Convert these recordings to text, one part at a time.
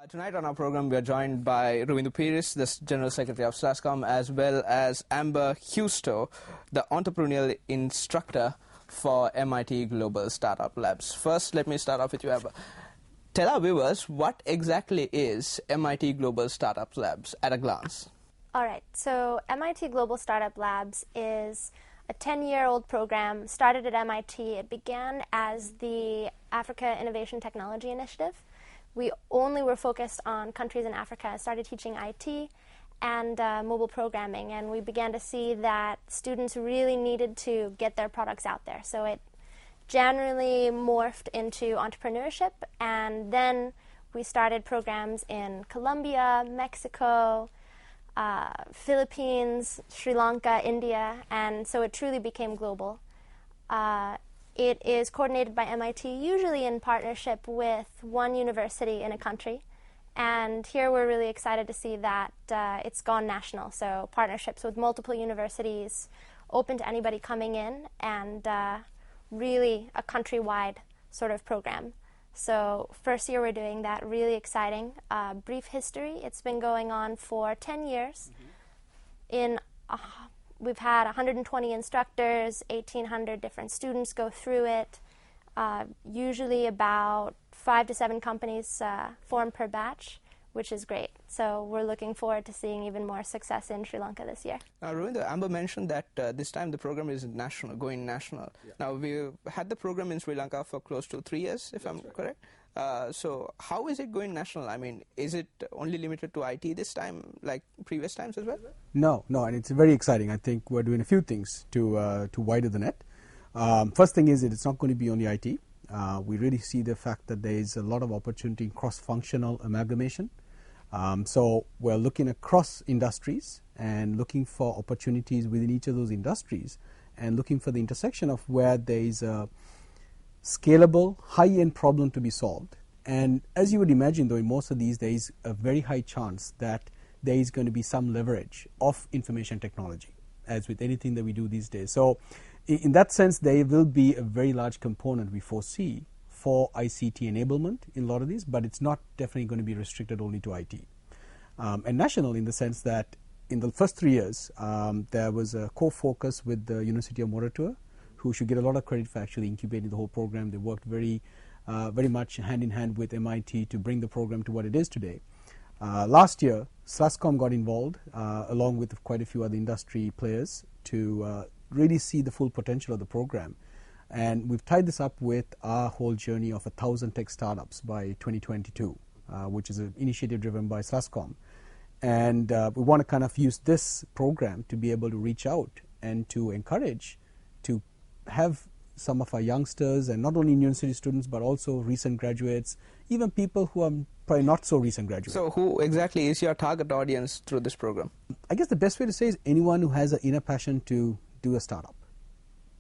Tonight on our program, we are joined by Ravindu Piris, the General Secretary of SLASSCOM, as well as Amber Husto, the entrepreneurial instructor for MIT Global Startup Labs. First, let me start off with you, Amber. Tell our viewers, what exactly is MIT Global Startup Labs at a glance? All right, so MIT Global Startup Labs is a 10-year-old program started at MIT. It began as the Africa Innovation Technology Initiative. We only were focused on countries in Africa. I started teaching IT and mobile programming, and we began to see that students really needed to get their products out there. So it generally morphed into entrepreneurship, and then we started programs in Colombia, Mexico, Philippines, Sri Lanka, India, and so it truly became global. It is coordinated by MIT, usually in partnership with one university in a country. And here we're really excited to see that it's gone national. So partnerships with multiple universities, open to anybody coming in, and really a countrywide sort of program. So first year we're doing that, really exciting. Brief history, it's been going on for 10 years. We've had 120 instructors, 1,800 different students go through it. Usually about 5 to 7 companies form per batch, which is great. So we're looking forward to seeing even more success in Sri Lanka this year. Now, Ravindu, Amber mentioned that this time the program is national, going national. Yeah. Now, we've had the program in Sri Lanka for close to 3 years, if I'm correct. So how is it going national? I mean, is it only limited to IT this time, like previous times as well? No, and it's very exciting. I think we're doing a few things to widen the net. First thing is that it's not going to be only IT. We really see the fact that there is a lot of opportunity in cross-functional amalgamation. So we're looking across industries and looking for opportunities within each of those industries and looking for the intersection of where there is a scalable, high-end problem to be solved. And as you would imagine, though, in most of these, there is a very high chance that there is going to be some leverage of information technology, as with anything that we do these days. So in that sense, there will be a very large component we foresee for ICT enablement in a lot of these, but it's not definitely going to be restricted only to IT. And national in the sense that in the first 3 years, there was a core focus with the University of Moratuwa, who should get a lot of credit for actually incubating the whole program. They worked very much hand in hand with MIT to bring the program to what it is today. Last year, SLASSCOM got involved along with quite a few other industry players to really see the full potential of the program. And we've tied this up with our whole journey of 1,000 tech startups by 2022, which is an initiative driven by SLASSCOM. And we want to kind of use this program to be able to reach out and to encourage to have some of our youngsters, and not only university students, but also recent graduates, even people who are probably not so recent graduates. So who exactly is your target audience through this program? I guess the best way to say is anyone who has an inner passion to do a startup.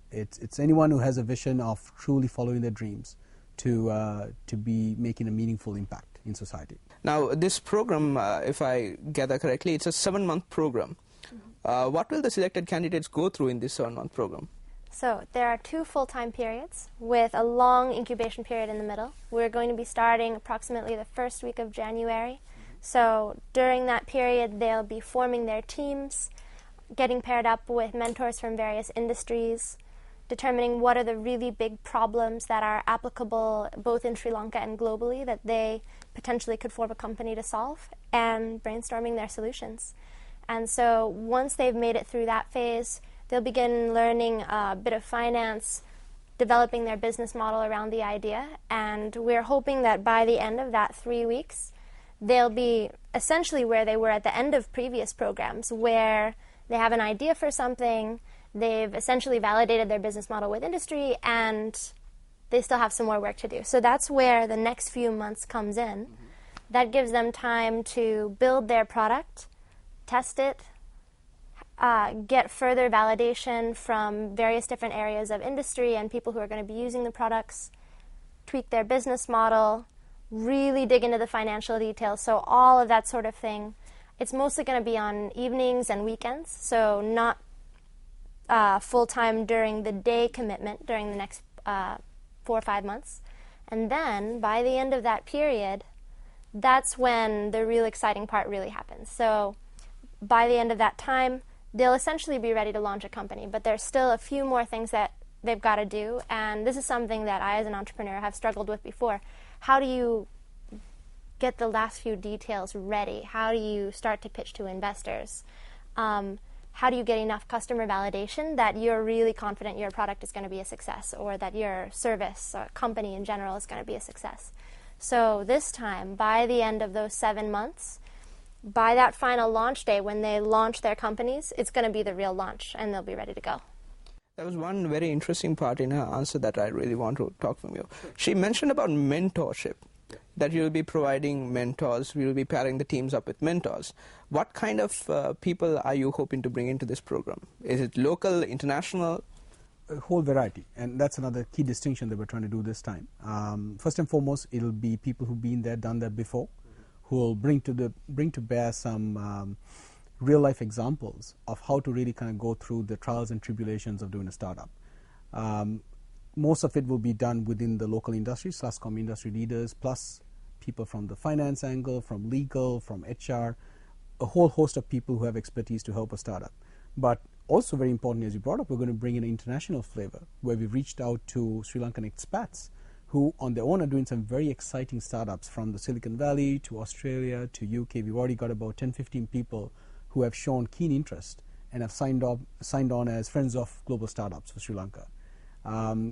It's anyone who has a vision of truly following their dreams to be making a meaningful impact in society. Now, this program, if I gather correctly, it's a 7-month program. Mm-hmm. What will the selected candidates go through in this 7-month program? So there are 2 full-time periods with a long incubation period in the middle. We're going to be starting approximately the first week of January. So during that period, they'll be forming their teams, getting paired up with mentors from various industries, determining what are the really big problems that are applicable both in Sri Lanka and globally that they potentially could form a company to solve, and brainstorming their solutions. And so once they've made it through that phase, they'll begin learning a bit of finance, developing their business model around the idea, and we're hoping that by the end of that 3 weeks, they'll be essentially where they were at the end of previous programs, where they have an idea for something, they've essentially validated their business model with industry, and they still have some more work to do. So that's where the next few months comes in. That gives them time to build their product, test it, get further validation from various different areas of industry and people who are going to be using the products, tweak their business model, really dig into the financial details. So all of that sort of thing. It's mostly going to be on evenings and weekends, so not full-time during the day commitment during the next 4 or 5 months. And then by the end of that period, that's when the real exciting part really happens. So by the end of that time, they'll essentially be ready to launch a company, but there's still a few more things that they've got to do, and this is something that I as an entrepreneur have struggled with before. How do you get the last few details ready? How do you start to pitch to investors? How do you get enough customer validation that you're really confident your product is going to be a success, or that your service or company in general is going to be a success? So this time, by the end of those 7 months, by that final launch day when they launch their companies, it's going to be the real launch and they'll be ready to go. There was one very interesting part in her answer that I really want to talk from you. She mentioned about mentorship, that you'll be providing mentors, you'll be pairing the teams up with mentors. What kind of people are you hoping to bring into this program? Is it local, international? A whole variety, and that's another key distinction that we're trying to do this time. First and foremost, it'll be people who've been there, done that before, who will bring to bear some real life examples of how to really kind of go through the trials and tribulations of doing a startup. Most of it will be done within the local industry, SLASSCOM industry leaders, plus people from the finance angle, from legal, from HR, a whole host of people who have expertise to help a startup. But also very importantly, as you brought up, we're going to bring in an international flavor, where we've reached out to Sri Lankan expats who on their own are doing some very exciting startups, from the Silicon Valley to Australia to UK. We've already got about 10-15 people who have shown keen interest and have signed on as Friends of Global Startups for Sri Lanka,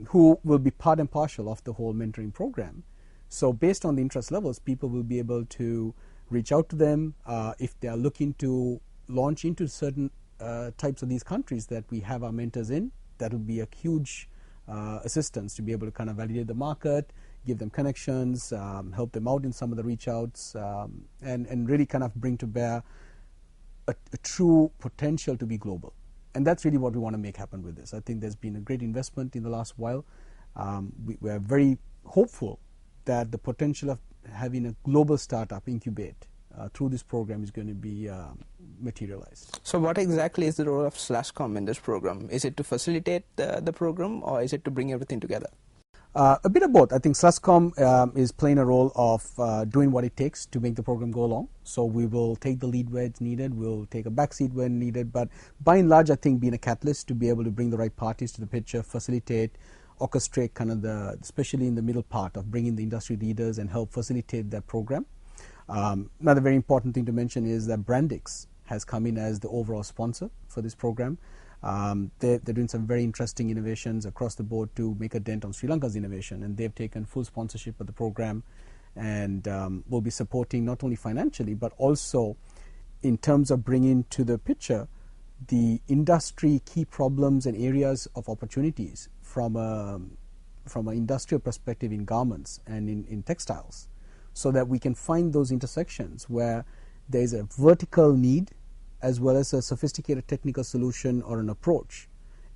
who will be part and parcel of the whole mentoring program. So based on the interest levels, people will be able to reach out to them if they are looking to launch into certain types of these countries that we have our mentors in. That will be a huge assistance to be able to kind of validate the market, give them connections, help them out in some of the reach outs, and really kind of bring to bear a true potential to be global. And that's really what we want to make happen with this. I think there's been a great investment in the last while. We are very hopeful that the potential of having a global startup incubate through this program is going to be materialized. So what exactly is the role of SLASSCOM in this program? Is it to facilitate the program, or is it to bring everything together? A bit of both. I think SLASSCOM is playing a role of doing what it takes to make the program go along. So we will take the lead where it's needed, we'll take a backseat when needed, but by and large I think being a catalyst to be able to bring the right parties to the picture, facilitate, orchestrate kind of especially in the middle part of bringing the industry leaders and help facilitate that program. Another very important thing to mention is that Brandix has come in as the overall sponsor for this program. They're doing some very interesting innovations across the board to make a dent on Sri Lanka's innovation, and they've taken full sponsorship of the program, and will be supporting not only financially but also in terms of bringing to the picture the industry key problems and areas of opportunities from an industrial perspective in garments and in textiles, so that we can find those intersections where there is a vertical need as well as a sophisticated technical solution or an approach.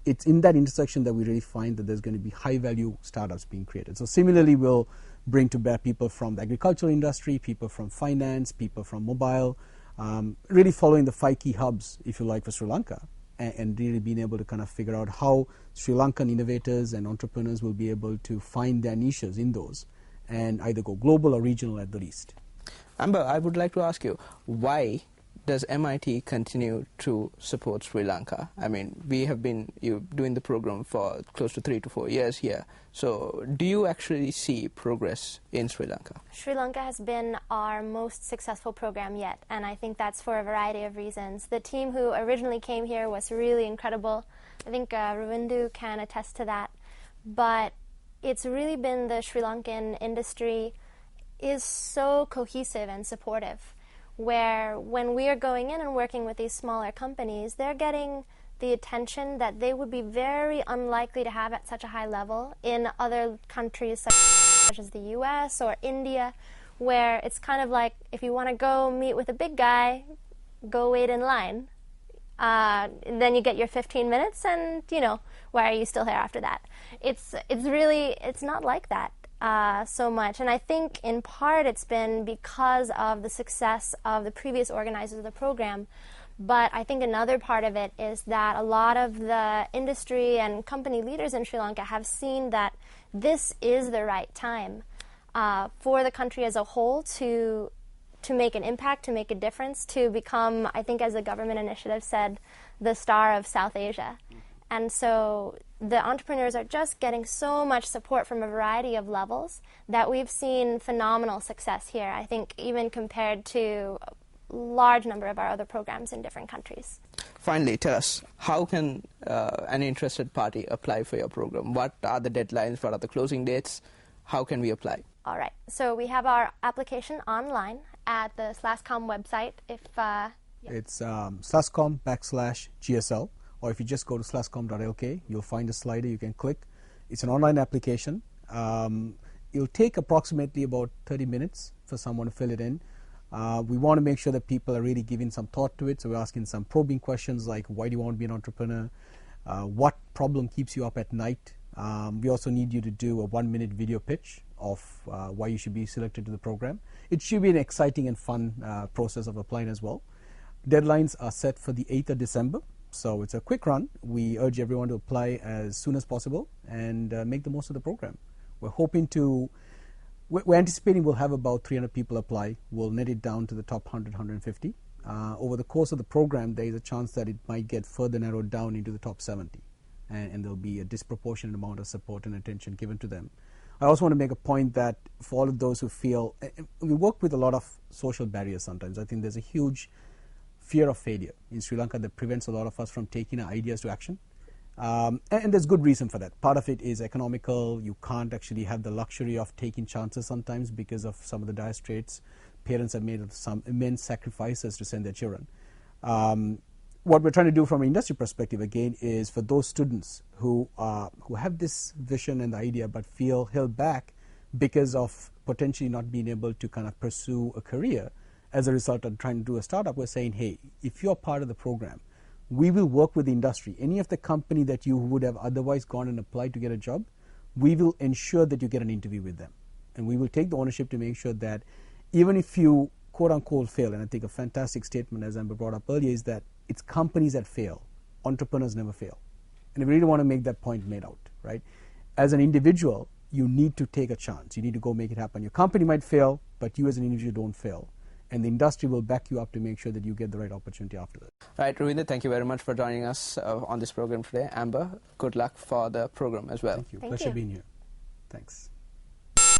It's in that intersection that we really find that there's going to be high value startups being created. So similarly, we'll bring to bear people from the agricultural industry, people from finance, people from mobile, really following the 5 key hubs, if you like, for Sri Lanka, and really being able to kind of figure out how Sri Lankan innovators and entrepreneurs will be able to find their niches in those and either go global or regional at the least. Amber, I would like to ask you, why does MIT continue to support Sri Lanka? I mean, we have been doing the program for close to 3 to 4 years here. So do you actually see progress in Sri Lanka? Sri Lanka has been our most successful program yet, and I think that's for a variety of reasons. The team who originally came here was really incredible. I think Ravindu can attest to that. But it's really been the Sri Lankan industry is so cohesive and supportive, where when we are going in and working with these smaller companies, they're getting the attention that they would be very unlikely to have at such a high level in other countries such as the US or India, where it's kind of like, if you want to go meet with a big guy, go wait in line. Then you get your 15 minutes and, why are you still here after that? It's not like that. So much, and I think in part it's been because of the success of the previous organizers of the program, but I think another part of it is that a lot of the industry and company leaders in Sri Lanka have seen that this is the right time for the country as a whole to to make an impact, to make a difference, to become, I think as the government initiative said, the star of South Asia. And so the entrepreneurs are just getting so much support from a variety of levels that we've seen phenomenal success here, I think, even compared to a large number of our other programs in different countries. Finally, tell us, how can an interested party apply for your program? What are the deadlines? What are the closing dates? How can we apply? All right. So we have our application online at the SLASSCOM website. It's SLASSCOM/GSL, or if you just go to SLASSCOM.lk, you'll find a slider you can click. It's an online application. It'll take approximately about 30 minutes for someone to fill it in. We want to make sure that people are really giving some thought to it, so we're asking some probing questions like, why do you want to be an entrepreneur? What problem keeps you up at night? We also need you to do a 1-minute video pitch of why you should be selected to the program. It should be an exciting and fun process of applying as well. Deadlines are set for the 8th of December, so it's a quick run. We urge everyone to apply as soon as possible and make the most of the program. We're anticipating we'll have about 300 people apply. We'll net it down to the top 100, 150. Over the course of the program, there is a chance that it might get further narrowed down into the top 70. And there'll be a disproportionate amount of support and attention given to them. I also want to make a point that for all of those who feel, we work with a lot of social barriers sometimes. I think there's a huge fear of failure in Sri Lanka that prevents a lot of us from taking our ideas to action. And there's good reason for that. Part of it is economical. You can't actually have the luxury of taking chances sometimes because of some of the dire straits. Parents have made some immense sacrifices to send their children. What we're trying to do from an industry perspective, again, is for those students who have this vision and the idea but feel held back because of potentially not being able to kind of pursue a career as a result of trying to do a startup, we're saying, hey, if you're part of the program, we will work with the industry. Any of the company that you would have otherwise gone and applied to get a job, we will ensure that you get an interview with them. And we will take the ownership to make sure that even if you quote-unquote fail, and I think a fantastic statement, as Amber brought up earlier, is that it's companies that fail. Entrepreneurs never fail. And we really want to make that point made out, right? As an individual, you need to take a chance. You need to go make it happen. Your company might fail, but you as an individual don't fail. And the industry will back you up to make sure that you get the right opportunity after that. Right, Ravinder, thank you very much for joining us on this program today. Amber, good luck for the program as well. Thank you. Thank Pleasure you. being here. Thanks.